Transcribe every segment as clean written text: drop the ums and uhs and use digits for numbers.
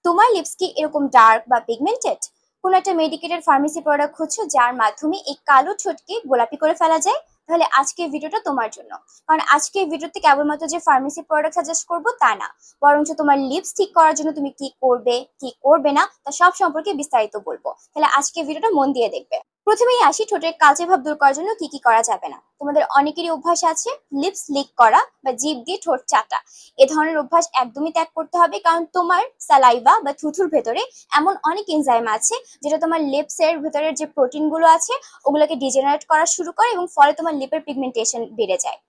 তোমার লিপস কি এরকম ডার্ক বা পিগমেন্টেড? কোন একটা মেডিকেটেড ফার্মেসি প্রোডাক্ট খুঁজছো যার মাধ্যমে এই কালো ঠোঁটকে গোলাপি করে ফেলা যায়? তাহলে আজকের ভিডিওটা তোমার জন্য। কারণ আজকের ভিডিওতে কেবলমাত্র যে ফার্মেসি প্রোডাক্ট সাজেস্ট করবো তা না, বরঞ্চ তোমার লিপস ঠিক করার জন্য তুমি কি করবে কি করবে না তা সব সম্পর্কে বিস্তারিত বলবো। তাহলে আজকের ভিডিওটা মন দিয়ে দেখবে। প্রথমেই আসি ঠোঁটের কালচে ভাব দূর করার জন্য কি কি করা যাবে না। তোমাদের অনেকেরই অভ্যাস আছে লিপস লিক করা বা জিভ দিয়ে ঠোঁট চাটা। এ ধরনের অভ্যাস একদমই ত্যাগ করতে হবে, কারণ তোমার সালাইভা বা থুথুর ভেতরে এমন অনেক এনজাইম আছে যেটা তোমার লিপস এর ভেতরের যে প্রোটিন গুলো আছে ওগুলোকে ডিজেনারেট করা শুরু করে এবং ফলে তোমার লিপের পিগমেন্টেশন বেড়ে যায়।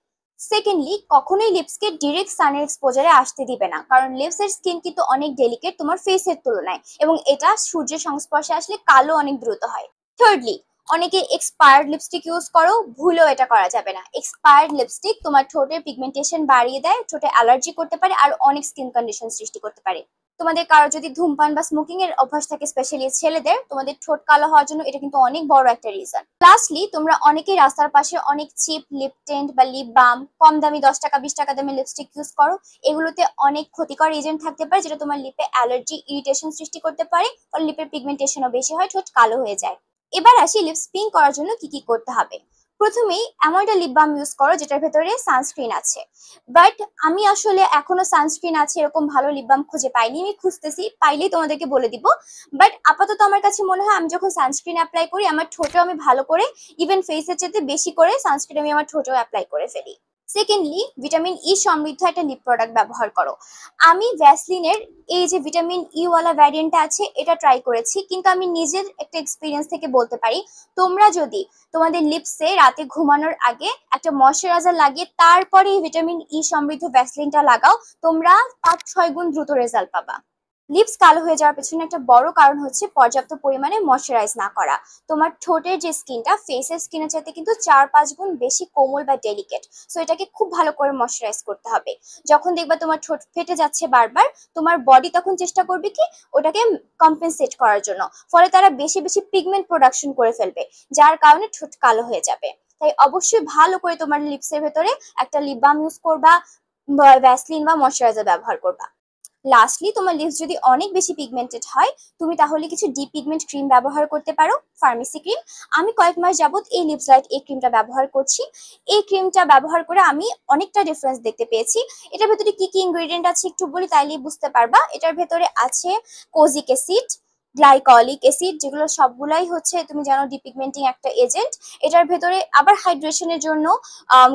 সেকেন্ডলি, কখনোই লিপসকে ডিরেক্ট সানের এক্সপোজারে আসতে দিবে না, কারণ লিপস এর স্কিন কিন্তু অনেক ডেলিকেট তোমার ফেসের তুলনায়, এবং এটা সূর্যের সংস্পর্শে আসলে কালো অনেক দ্রুত হয়। থার্ডলি, অনেকে এক্সপায়ার্ড লিপস্টিক ইউজ করো, ভুলেও এটা করা যাবে না। এক্সপায়ার্ড লিপস্টিক তোমার ঠোঁটের পিগমেন্টেশন বাড়িয়ে দেয়, ঠোঁটে অ্যালার্জি করতে পারে আর অনেক স্কিন কন্ডিশন সৃষ্টি করতে পারে। তোমাদের কারো যদি ধূমপান বা স্মোকিং এর অভ্যাস থাকে, স্পেশালি ছেলেদের, তোমাদের ঠোঁট কালো হওয়ার জন্য এটা কিন্তু অনেক বড় একটা রিজন। লাস্টলি, তোমরা অনেকেই রাস্তার পাশে অনেক চিপ লিপ টেন্ট বা লিপ বাম, কম দামি 10 টাকা 20 টাকা দামি লিপস্টিক ইউজ করো। এগুলোতে অনেক ক্ষতিকর এজেন্ট থাকতে পারে যেটা তোমার লিপে অ্যালার্জি ইরিটেশন সৃষ্টি করতে পারে, আর লিপের পিগমেন্টেশনও বেশি হয়, ঠোঁট কালো হয়ে যায়। এবার আসি লিপস পিঙ্ক করার জন্য কি কি করতে হবে। প্রথমেই এমন একটা লিপ বাম ইউজ করো যেটার ভেতরে সানস্ক্রিন আছে। বাট আমি আসলে এখনো সানস্ক্রিন আছে এরকম ভালো লিপ বাম খুঁজে পাইনি, আমি খুঁজতেছি, পাইলেই তোমাদেরকে বলে দিব। বাট আপাতত আমার কাছে মনে হয় আমি যখন সানস্ক্রিন অ্যাপ্লাই করি আমার ঠোঁটেও আমি ভালো করে, ইভেন ফেসের চেয়ে বেশি করে সানস্ক্রিন আমি আমার ঠোঁটেও অ্যাপ্লাই করে ফেলি। সেকেন্ডলি, ভিটামিন ই সমৃদ্ধ একটা লিপ প্রোডাক্ট ব্যবহার করো। আমি ভ্যাসলিনের এই যে ভিটামিন ই ওয়ালা ভ্যারিয়েন্টটা আছে এটা ট্রাই করেছি, কিন্তু আমি নিজের একটা এক্সপিরিয়েন্স থেকে বলতে পারি, তোমরা যদি তোমাদের লিপসে রাতে ঘুমানোর আগে একটা ময়শ্চারাইজার লাগিয়ে তারপরে ভিটামিন ই সমৃদ্ধ ভ্যাসলিনটা লাগাও, তোমরা 5-6 গুণ দ্রুত রেজাল্ট পাবা। লিপস কালো হয়ে যাওয়ার পেছনে একটা বড় কারণ হচ্ছে পর্যাপ্ত পরিমাণে ময়শ্চারাইজ না করা। তোমার ঠোঁটের যে স্কিনটা ফেসের স্কিনের চাইতে কিন্তু 4-5 গুণ বেশি কোমল বা ডেলিকেট। সো এটাকে খুব ভালো করে ময়শ্চারাইজ করতে হবে। যখন দেখবা তোমার ঠোঁট ফেটে যাচ্ছে বারবার, তোমার বডি তখন চেষ্টা করবে কি ওটাকে কম্পেনসেট করার জন্য, ফলে তারা বেশি বেশি পিগমেন্ট প্রোডাকশন করে ফেলবে, যার কারণে ঠোঁট কালো হয়ে যাবে। তাই অবশ্যই ভালো করে তোমার লিপসের ভেতরে একটা লিপ বাম ইউজ করবা, ভ্যাসলিন বা ময়শ্চারাইজার ব্যবহার করবা। লাস্টলি, তোমার লিপস যদি অনেক বেশি পিগমেন্টেড হয়, তুমি তাহলে কিছু ডিপ পিগমেন্ট ক্রিম ব্যবহার করতে পারো, ফার্মেসি ক্রিম। আমি কয়েক মাস যাবত এই লিপস লাইট এই ক্রিমটা ব্যবহার করছি। এই ক্রিমটা ব্যবহার করে আমি অনেকটা ডিফারেন্স দেখতে পেয়েছি। এটার ভেতরে কি কি ইনগ্রেডিয়েন্ট আছে একটু বলি, তাইলেই বুঝতে পারবা। এটার ভেতরে আছে কোজিক অ্যাসিড, গ্লাইকলিক অ্যাসিড, যেগুলো সবগুলাই হচ্ছে তুমি জানো ডিপিগমেন্টিং একটা এজেন্ট। এটার ভেতরে আবার হাইড্রেশনের জন্য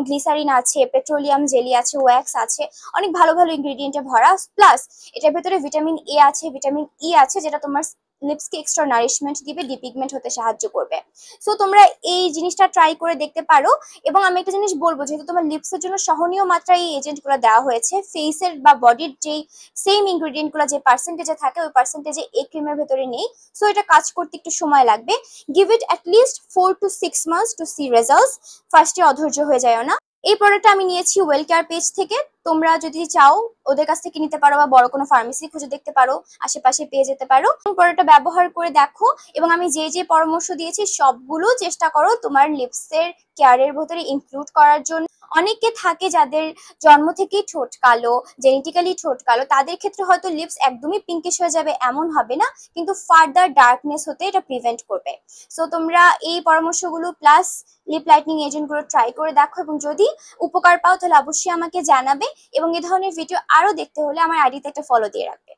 গ্লিসারিন আছে, পেট্রোলিয়াম জেলি আছে, ওয়্যাক্স আছে, অনেক ভালো ভালো ইনগ্রেডিয়েন্টে ভরা। প্লাস এটার ভেতরে ভিটামিন এ আছে, ভিটামিন ই আছে, যেটা তোমার লিপসকে এক্সট্রা নারিশমেন্ট দিবে, ডিপিগমেন্ট হতে সাহায্য করবে। সো তোমরা এই জিনিসটা ট্রাই করে দেখতে পারো। এবং আমি একটা জিনিস বলবো, যেহেতু তোমার লিপসের জন্য সহনীয় মাত্রায় এই এজেন্টগুলো দেওয়া হয়েছে, ফেসের বা বডির যেই সেম ইনগ্রেডিয়েন্টগুলো যে পার্সেন্টেজে থাকে ওই পার্সেন্টেজে এই ক্রিমের ভেতরে নেই। সো এটা কাজ করতে একটু সময় লাগবে। Give it at least 4 to 6 months to see results. ফার্স্টে অধৈর্য হয়ে যায় না। এই প্রোডাক্টটা আমি নিয়েছি ওয়েল কেয়ার পেজ থেকে। তোমরা যদি চাও ওদের কাছ থেকে নিতে পারো, বা বড় কোনো ফার্মেসি খুঁজে দেখতে পারো, আশেপাশে পেয়ে যেতে পারো। প্রোডাক্টটা ব্যবহার করে দেখো, এবং আমি যে যে পরামর্শ দিয়েছি সবগুলো চেষ্টা করো তোমার লিপসের কেয়ারের ভেতরে ইনক্লুড করার জন্য। অনেকে থাকে যাদের জন্ম থেকেই ঠোঁট কালো, জেনেটিক্যালি ঠোঁট কালো, তাদের ক্ষেত্রে হয়তো লিপস একদমই পিঙ্কিশ হয়ে যাবে এমন হবে না, কিন্তু ফার্দার ডার্কনেস হতে এটা প্রিভেন্ট করবে। সো তোমরা এই পরামর্শগুলো প্লাস লিপ লাইটনিং এজেন্টগুলো ট্রাই করে দেখো, এবং যদি উপকার পাও তাহলে অবশ্যই আমাকে জানাবে। এবং এই ধরনের ভিডিও আরো দেখতে হলে আমার আইডিতে একটা ফলো দিয়ে রাখবে।